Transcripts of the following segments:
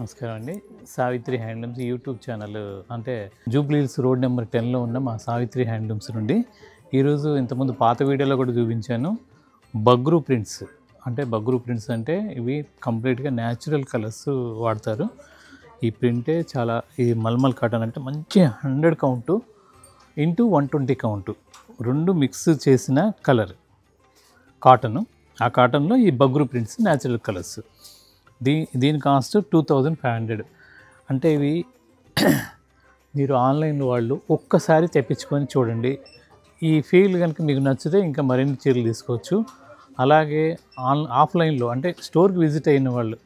నమస్కారం అండి. Savitri handlooms YouTube channel అంటే జూబ్లీ హిల్స్ రోడ్ నెంబర్ 10లో ఉన్న మా సావిత్రి హ్యాండ్లూమ్స్ నుండి ఈరోజు ఇంతకుముందు పాత వీడియోలో కూడా చూపించాను. బగ్రూ ప్రింట్స్ అంటే ఇవి కంప్లీట్గా న్యాచురల్ కలర్స్ వాడతారు. ఈ ప్రింటే చాలా ఈ మల్మల్ కాటన్ అంటే మంచి 100 కౌంటు ఇంటూ 120 కౌంటు రెండు మిక్స్ చేసిన కలర్ కాటను. ఆ కాటన్లో ఈ బగ్రూ ప్రింట్స్ న్యాచురల్ కలర్స్. దీని కాస్ట్ 2500. అంటే ఇవి మీరు ఆన్లైన్లో వాళ్ళు ఒక్కసారి తెప్పించుకొని చూడండి. ఈ ఫీల్ కనుక మీకు నచ్చితే ఇంకా మరిన్ని చీరలు తీసుకోవచ్చు. అలాగే ఆఫ్లైన్లో అంటే స్టోర్కి విజిట్ అయిన వాళ్ళు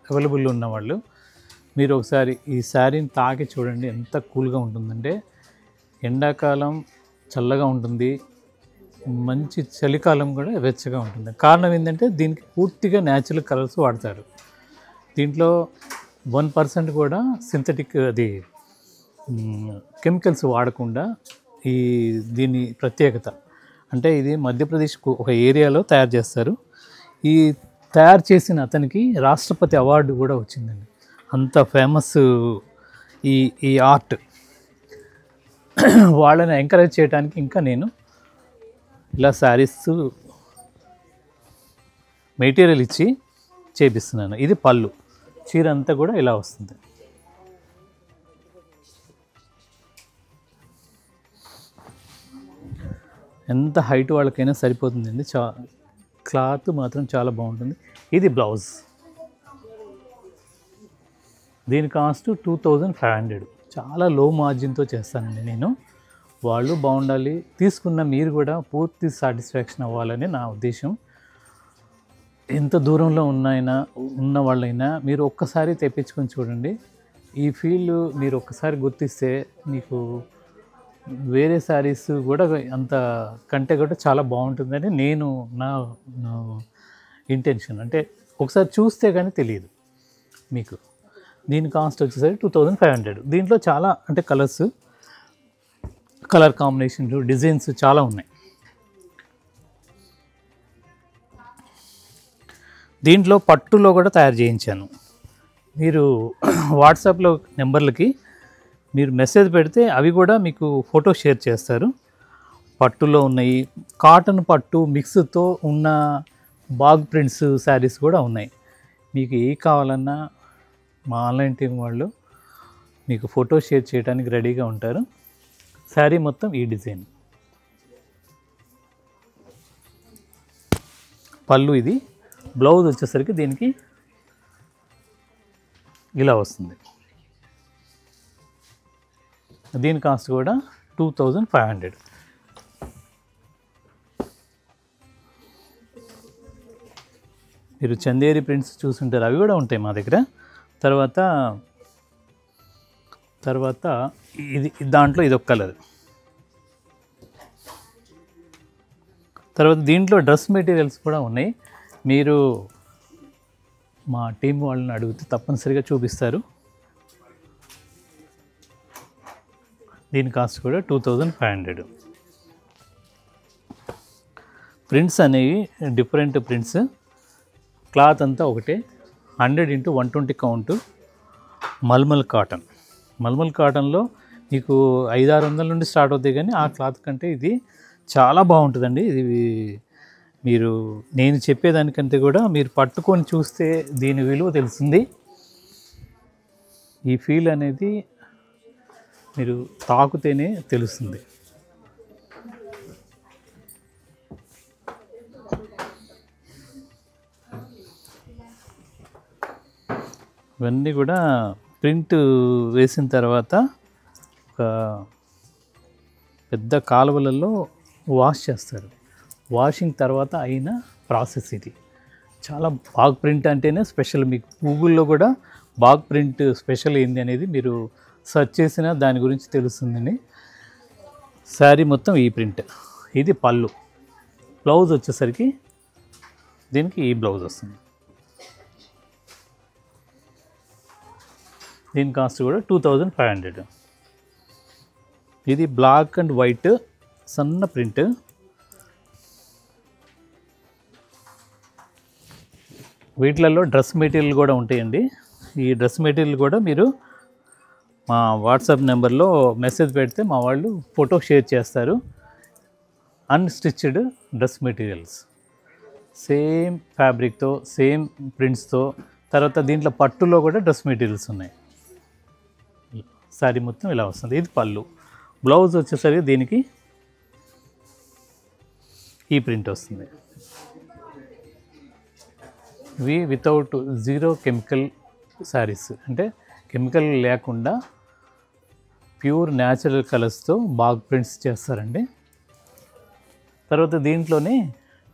అవైలబుల్ ఉన్న వాళ్ళు మీరు ఒకసారి ఈ శారీని తాకి చూడండి. ఎంత కూల్గా ఉంటుందంటే ఎండాకాలం చల్లగా ఉంటుంది, మంచి చలికాలం కూడా వెచ్చగా ఉంటుంది. కారణం ఏంటంటే దీనికి పూర్తిగా న్యాచురల్ కలర్స్ వాడతారు. దీంట్లో 1% కూడా సింథటిక్ కెమికల్స్ వాడకుండా దీని ప్రత్యేకత అంటే ఇది మధ్యప్రదేశ్ ఒక ఏరియాలో తయారు చేస్తారు. ఈ తయారు చేసిన అతనికి రాష్ట్రపతి అవార్డు కూడా వచ్చిందండి. అంత ఫేమస్ ఈ ఆర్ట్. వాళ్ళని ఎంకరేజ్ చేయడానికి ఇంకా నేను ఇలా శారీస్ మెటీరియల్ ఇచ్చి చేపిస్తున్నాను. ఇది పళ్ళు. చీర అంతా కూడా ఇలా వస్తుంది. ఎంత హైట్ వాళ్ళకైనా సరిపోతుందండి. క్లాత్ మాత్రం చాలా బాగుంటుంది. ఇది బ్లౌజ్. దీని కాస్ట్ 2500. చాలా లో మార్జిన్తో చేస్తానండి నేను. వాళ్ళు బాగుండాలి, తీసుకున్న మీరు కూడా పూర్తి సాటిస్ఫాక్షన్ అవ్వాలని నా ఉద్దేశం. ఎంత దూరంలో ఉన్న వాళ్ళైనా మీరు ఒక్కసారి తెప్పించుకొని చూడండి. ఈ ఫీల్ మీరు ఒక్కసారి గుర్తిస్తే మీకు వేరే శారీస్ కూడా అంత కంటే కూడా చాలా బాగుంటుందని నా ఇంటెన్షన్. అంటే ఒకసారి చూస్తే కానీ తెలియదు మీకు. దీని కాస్ట్ వచ్చేసరికి 2500. దీంట్లో చాలా అంటే కలర్ కాంబినేషన్లు, డిజైన్స్ చాలా ఉన్నాయి. దీంట్లో పట్టులో కూడా తయారు చేయించాను. మీరు వాట్సాప్లో నెంబర్లకి మీరు మెసేజ్ పెడితే అవి కూడా మీకు ఫోటో షేర్ చేస్తారు. పట్టులో ఉన్నాయి, కాటన్ పట్టు మిక్స్తో ఉన్న బాగ్ ప్రింట్స్ శారీస్ కూడా ఉన్నాయి. మీకు ఏ కావాలన్నా మా ఆన్లైన్ టీం వాళ్ళు మీకు ఫోటో షేర్ చేయడానికి రెడీగా ఉంటారు. శారీ మొత్తం ఈ డిజైన్. పళ్ళు ఇది. బ్లౌజ్ వచ్చేసరికి దీనికి ఇలా వస్తుంది. దీని కాస్ట్ కూడా 2500. మీరు చందేరి ప్రింట్స్ చూసుంటారు, అవి కూడా ఉంటాయి మా దగ్గర. తర్వాత దాంట్లో ఇదొక కలర్. తర్వాత దీంట్లో డ్రెస్ మెటీరియల్స్ కూడా ఉన్నాయి. మీరు మా టీం వాళ్ళని అడిగితే తప్పనిసరిగా చూపిస్తారు. దీని కాస్ట్ కూడా 2500. ప్రింట్స్ అనేవి డిఫరెంట్ ప్రింట్స్. క్లాత్ అంతా ఒకటే. 100 × 120 కౌంటు మల్మల్ కాటన్. మల్మల్ కాటన్లో మీకు 500-600 నుండి స్టార్ట్ అవుతాయి, కానీ ఆ క్లాత్ కంటే ఇది చాలా బాగుంటుందండి. ఇది మీరు నేను చెప్పేదానికంటే కూడా మీరు పట్టుకొని చూస్తే దీని విలువ తెలుస్తుంది. ఈ ఫీల్ అనేది మీరు తాకుతేనే తెలుస్తుంది. ఇవన్నీ కూడా ప్రింట్ వేసిన తర్వాత ఒక పెద్ద కాలువలలో వాష్ చేస్తారు. వాషింగ్ తర్వాత అయిన ప్రాసెస్ ఇది. చాలా బాగ్ ప్రింట్ అంటేనే స్పెషల్. మీకు గూగుల్లో కూడా బాగ్ ప్రింట్ స్పెషల్ ఏంది అనేది మీరు సెర్చ్ చేసినా దాని గురించి తెలుస్తుందండి. శారీ మొత్తం ఈ ప్రింట్. ఇది పళ్ళు. బ్లౌజ్ వచ్చేసరికి దీనికి ఈ బ్లౌజ్ వస్తుంది. దీని కాస్ట్ కూడా 2500. ఇది బ్లాక్ అండ్ వైట్ సన్న ప్రింట్. వీటిలలో డ్రెస్ మెటీరియల్ కూడా ఉంటాయండి. ఈ డ్రెస్ మెటీరియల్ కూడా మీరు మా వాట్సాప్ నెంబర్లో మెసేజ్ పెడితే మా వాళ్ళు ఫోటో షేర్ చేస్తారు. అన్స్టిచ్డ్ డ్రెస్ మెటీరియల్స్ సేమ్ ఫ్యాబ్రిక్తో సేమ్ ప్రింట్స్తో. తర్వాత దీంట్లో పట్టులో కూడా డ్రెస్ మెటీరియల్స్ ఉన్నాయి. శారీ మొత్తం ఇలా వస్తుంది. ఇది పళ్ళు. బ్లౌజ్ వచ్చేసరికి దీనికి ఈ ప్రింట్ వస్తుంది. ఇవి వితౌట్ జీరో కెమికల్ శారీస్, అంటే కెమికల్ లేకుండా ప్యూర్ న్యాచురల్ కలర్స్తో బాగా ప్రింట్స్ చేస్తారండి. తర్వాత దీంట్లోనే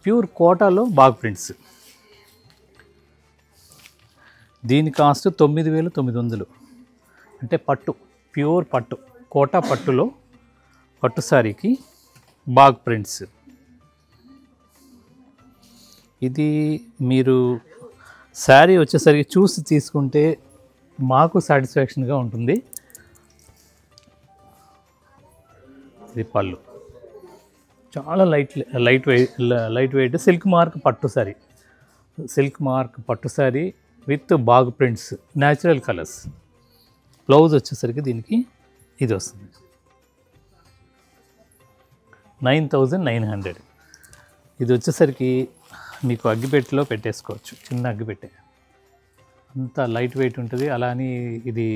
ప్యూర్ కోటాలో బాగా ప్రింట్స్. దీని కాస్ట్ 9,900. అంటే పట్టు, ప్యూర్ పట్టు, కోటా పట్టులో పట్టు శారీకి బాగ్ ప్రింట్స్. ఇది మీరు శారీ వచ్చేసరికి చూసి తీసుకుంటే మాకు సాటిస్ఫాక్షన్గా ఉంటుంది. ఇది పళ్ళు, చాలా లైట్ వెయిట్ సిల్క్ మార్క్ పట్టు శారీ. సిల్క్ మార్క్ పట్టు sari with Bagh prints, natural colours. Blouse వచ్చేసరికి దీనికి ఇది వస్తుంది 9,900. ఇది వచ్చేసరికి మీకు అగ్గిపెట్టెలో పెట్టేసుకోవచ్చు, చిన్న అగ్గిపెట్టె, అంత లైట్ వెయిట్ ఉంటుంది. అలా అని ఇది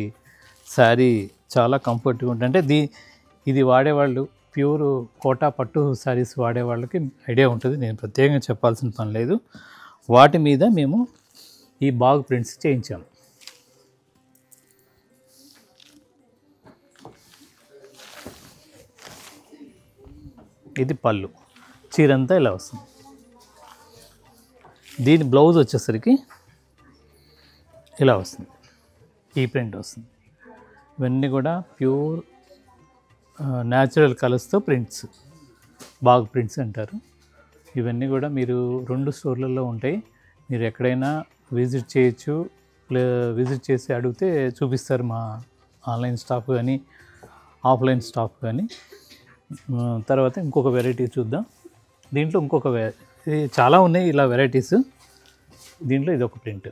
శారీ చాలా కంఫర్ట్గా ఉంటుంది. అంటే ఇది వాడేవాళ్ళు ప్యూర్ కోటా పట్టు శారీస్ వాడేవాళ్ళకి ఐడియా ఉంటుంది. నేను ప్రత్యేకంగా చెప్పాల్సిన పని లేదు. వాటి మీద మేము ఈ బాగ్ ప్రింట్స్ చేయించాము. ఇది పళ్ళు, చీరంతా ఇలా వస్తుంది. దీని బ్లౌజ్ వచ్చేసరికి ఇలా వస్తుంది, ఈ ప్రింట్ వస్తుంది. ఇవన్నీ కూడా ప్యూర్ న్యాచురల్ కలర్స్తో ప్రింట్స్, బాగ్ ప్రింట్స్ అంటారు. ఇవన్నీ కూడా మీరు 2 స్టోర్లలో ఉంటాయి. మీరు ఎక్కడైనా విజిట్ చేయొచ్చు. విజిట్ చేసి అడిగితే చూపిస్తారు మా ఆన్లైన్ స్టాఫ్ కానీ ఆఫ్లైన్ స్టాఫ్ కానీ. తర్వాత ఇంకొక వెరైటీ చూద్దాం. దీంట్లో ఇంకొక చాలా ఉన్నాయి ఇలా వెరైటీస్. దీంట్లో ఇది ఒక ప్రింట్.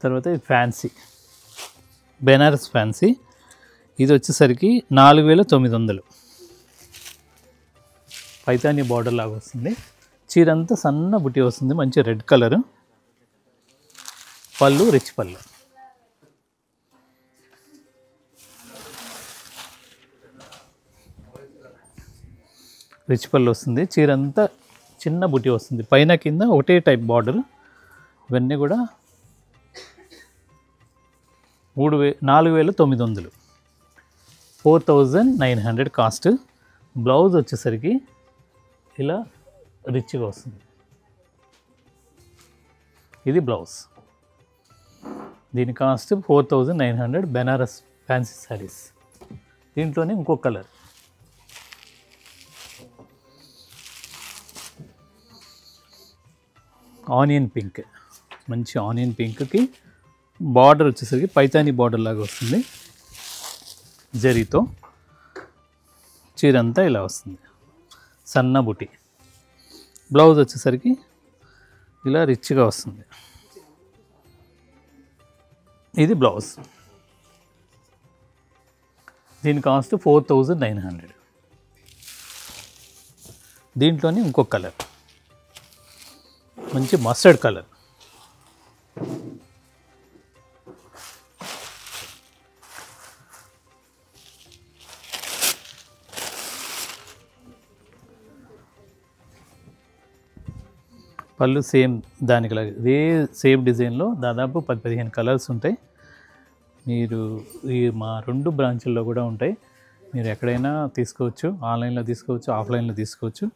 తర్వాత ఇది ఫ్యాన్సీ, బెనారస్ ఫ్యాన్సీ. ఇది వచ్చేసరికి 4,900. పైతానీ బార్డర్ లాగా వస్తుంది. చీరంతా సన్న బుట్టి వస్తుంది, మంచి రెడ్ కలర్. పళ్ళు రిచ్ పళ్ళు. రిచ్ పళ్ళు వస్తుంది. చీరంతా చిన్న బుట్టి వస్తుంది, పైన కింద ఒకటే టైప్ బార్డర్. ఇవన్నీ కూడా 4,900, 4,900 కాస్ట్. బ్లౌజ్ వచ్చేసరికి ఇలా రిచ్గా వస్తుంది. ఇది బ్లౌజ్. దీని కాస్ట్ 4,900. బెనారస్ ఫ్యాన్సీ శారీస్. దీంట్లోనే ఇంకో కలర్, ఆనియన్ పింక్. మంచి ఆనియన్ పింక్కి బార్డర్ వచ్చేసరికి పైతానీ బార్డర్ లాగా వస్తుంది జరీతో. చీరంతా ఇలా వస్తుంది, సన్న బుటి. బ్లౌజ్ వచ్చేసరికి ఇలా రిచ్గా వస్తుంది. ఇది బ్లౌజ్. దీని కాస్ట్ 4,900. దీంట్లోనే ఇంకొక కలర్, మంచి మస్టర్డ్ కలర్. పళ్ళు సేమ్ దానికి లాగా ఇదే సేమ్ డిజైన్లో దాదాపు 10-15 కలర్స్ ఉంటాయి. మీరు మా 2 బ్రాంచుల్లో కూడా ఉంటాయి. మీరు ఎక్కడైనా తీసుకోవచ్చు, ఆన్లైన్లో తీసుకోవచ్చు, ఆఫ్లైన్లో తీసుకోవచ్చు.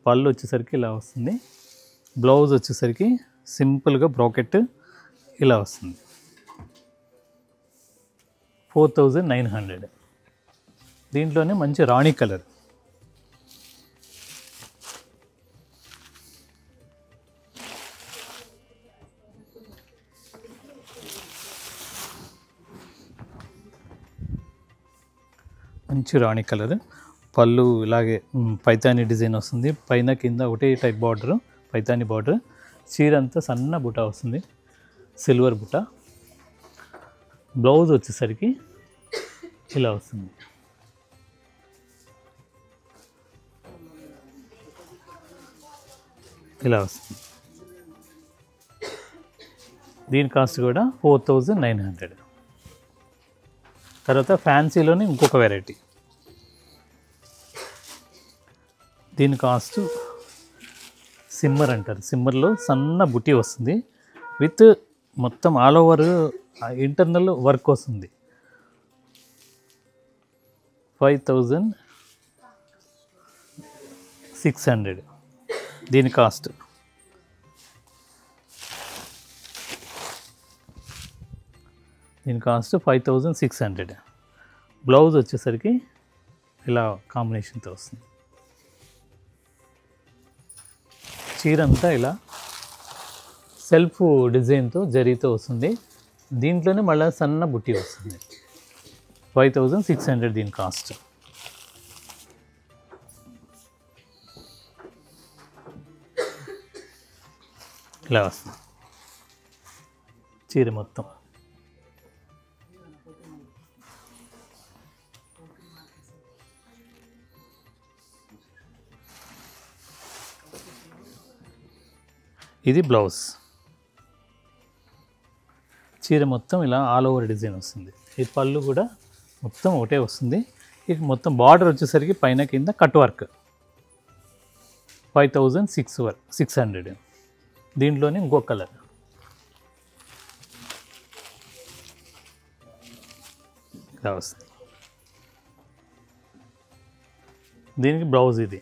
పళ్ళు వచ్చేసరికి ఇలా వస్తుంది. బ్లౌజ్ వచ్చేసరికి సింపుల్గా బ్రాకెట్ ఇలా వస్తుంది. 4,900. దీంట్లోనే మంచి రాణి కలర్. మంచి రాణి కలర్. పళ్ళు ఇలాగే పైతానీ డిజైన్ వస్తుంది. పైన కింద ఒకటే టైప్ బార్డరు, పైతానీ బార్డర్. చీర అంతా సన్న బుట్ట వస్తుంది, సిల్వర్ బుట్ట. బ్లౌజ్ వచ్చేసరికి ఇలా వస్తుంది. ఇలా వస్తుంది. దీని కాస్ట్ కూడా 4900. తర్వాత ఫ్యాన్సీలోనే ఇంకొక వెరైటీ. దీని కాస్ట్ సిమ్మర్ అంటారు. సిమ్మర్లో సన్న బుట్టి వస్తుంది విత్ మొత్తం ఆల్ ఓవర్ ఇంటర్నల్ వర్క్ వస్తుంది. 5600 దీని కాస్ట్. దీని కాస్ట్ 5600. బ్లౌజ్ వచ్చేసరికి ఇలా కాంబినేషన్తో వస్తుంది. చీర అంతా ఇలా సెల్ఫ్ డిజైన్తో జరీతో వస్తుంది. దీంట్లోనే మళ్ళీ సన్న బుట్టి వస్తుంది. 5600 దీని కాస్ట్. ఇలా వస్తుంది చీర మొత్తం. ఇది బ్లౌజ్. చీర మొత్తం ఇలా ఆల్ ఓవర్ డిజైన్ వస్తుంది. ఈ పళ్ళు కూడా మొత్తం ఒకటే వస్తుంది. ఇక మొత్తం బార్డర్ వచ్చేసరికి పైన కింద కట్ వర్క్. 5600. దీంట్లోనే ఇంకో కలర్. ఇలా వస్తుంది. దీనికి బ్లౌజ్ ఇది.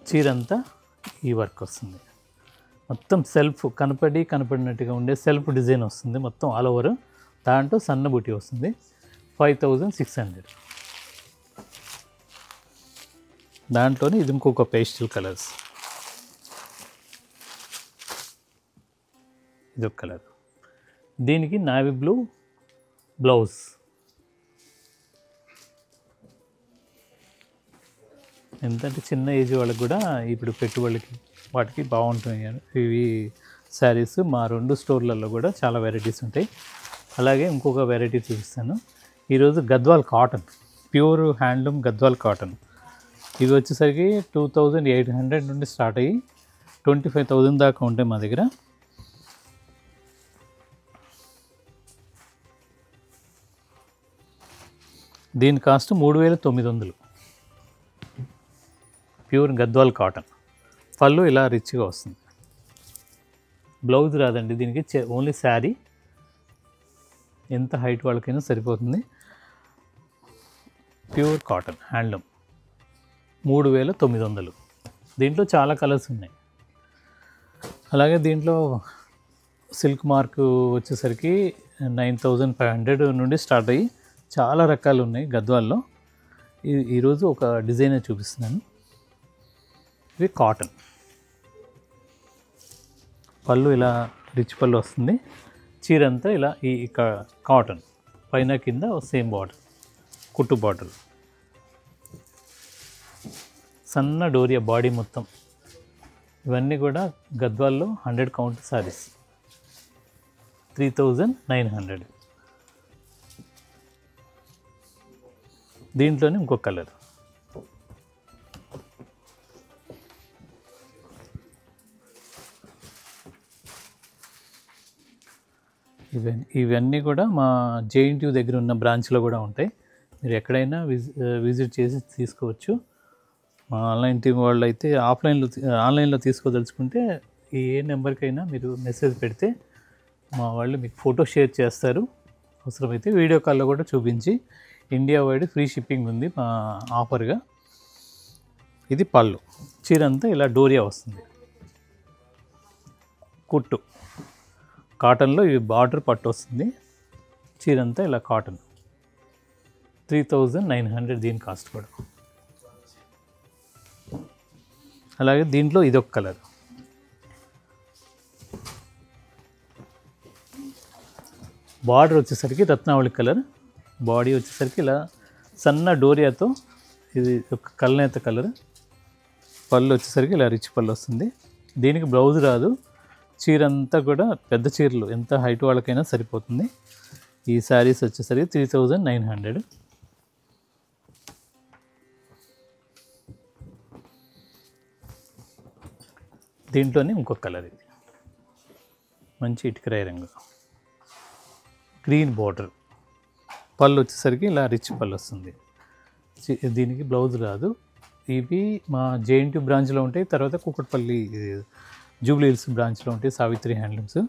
చీర అంతా ఈ వర్క్ వస్తుంది. మొత్తం సెల్ఫ్ కనపడినట్టుగా ఉండే సెల్ఫ్ డిజైన్ వస్తుంది మొత్తం ఆల్ ఓవర్. దాంట్లో సన్న బుట్టి వస్తుంది. 5600. దాంట్లోనే ఇది ఇంకొక పేస్టల్ కలర్స్. ఇదొక కలర్. దీనికి నావీ బ్లూ బ్లౌజ్. ఎందుకంటే చిన్న ఏజ్ వాళ్ళకి కూడా ఇప్పుడు పెట్టుబడికి వాటికి బాగుంటాయి ఇవి శారీస్. మా 2 స్టోర్లలో కూడా చాలా వెరైటీస్ ఉంటాయి. అలాగే ఇంకొక వెరైటీ చూపిస్తాను. ఈరోజు Gadwal cotton, pure handloom Gadwal cotton. ఇవి వచ్చేసరికి 2800 నుండి స్టార్ట్ అయ్యి 25,000 దాకా ఉంటాయి మా దగ్గర. దీని కాస్ట్ 3900. Pure Gadwal cotton. పళ్ళు ఇలా రిచ్గా వస్తుంది. బ్లౌజ్ రాదండి దీనికి, ఓన్లీ శారీ. ఎంత హైట్ వాళ్ళకైనా సరిపోతుంది. Pure cotton handloom 3900. దీంట్లో చాలా కలర్స్ ఉన్నాయి. అలాగే దీంట్లో సిల్క్ మార్క్ వచ్చేసరికి 9500 నుండి స్టార్ట్ అయ్యి చాలా రకాలు ఉన్నాయి గద్వాల్లో. ఈరోజు ఒక డిజైనర్ చూపిస్తున్నాను. ఇవి కాటన్. పళ్ళు ఇలా రిచ్ పళ్ళు వస్తుంది. చీర అంతా ఇలా ఈ కాటన్ పైన కింద సేమ్ బార్డర్, కుట్టు బార్డర్. సన్న డోరియా బాడీ మొత్తం. ఇవన్నీ కూడా గద్వాల్లో 100 కౌంట్ సారీస్. 3900. దీంట్లోనే ఇంకొక కలర్. ఇవన్నీ కూడా మా JNTU దగ్గర ఉన్న బ్రాంచ్లో కూడా ఉంటాయి. మీరు ఎక్కడైనా విజిట్ చేసి తీసుకోవచ్చు. మా ఆన్లైన్ టీం వాళ్ళు అయితే ఆన్లైన్లో తీసుకోదలుచుకుంటే ఏ నెంబర్కైనా మీరు మెసేజ్ పెడితే మా వాళ్ళు మీకు ఫోటో షేర్ చేస్తారు. అవసరమైతే వీడియో కాల్లో కూడా చూపించి ఇండియా వైడ్ ఫ్రీ షిప్పింగ్ ఉంది మా ఆఫర్గా. ఇది పళ్ళు. చీర అంతా ఇలా డోరియా వస్తుంది. కుట్టు కాటన్లో ఇవి బార్డర్ పట్టు వస్తుంది. చీర అంతా ఇలా కాటన్. 3900 దీని కాస్ట్ కూడా. అలాగే దీంట్లో ఇదొక కలర్. బార్డర్ వచ్చేసరికి రత్నావళి కలర్. బాడీ వచ్చేసరికి ఇలా సన్న డోరియాతో ఇది ఒక కల్నేత కలర్. పళ్ళు వచ్చేసరికి ఇలా రిచ్ పళ్ళు వస్తుంది. దీనికి బ్లౌజ్ రాదు. చీర అంతా కూడా పెద్ద చీరలు ఎంత హైట్ వాళ్ళకైనా సరిపోతుంది. ఈ శారీస్ వచ్చేసరికి 3900. దీంట్లోనే ఇంకొక కలర్, ఇది మంచి ఇటుకరాయి రంగు, గ్రీన్ బార్డర్, పళ్ళు వచ్చేసరికి ఇలా రిచ్ పళ్ళు వస్తుంది. దీనికి బ్లౌజ్ రాదు. ఇవి మా జేఎన్టీ బ్రాంచ్లో ఉంటాయి, తర్వాత కూకట్పల్లి జూబ్లీ హిల్స్ బ్రాంచ్లో ఉంటాయి సావిత్రి హ్యాండ్లూమ్స్.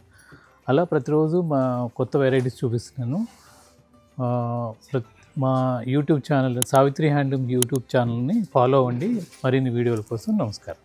అలా ప్రతిరోజు మా కొత్త వెరైటీస్ చూపిస్తున్నాను. మా YouTube channel Savitri handloom YouTube ఛానల్ని ఫాలో అవ్వండి మరిన్ని వీడియోల కోసం. నమస్కారం.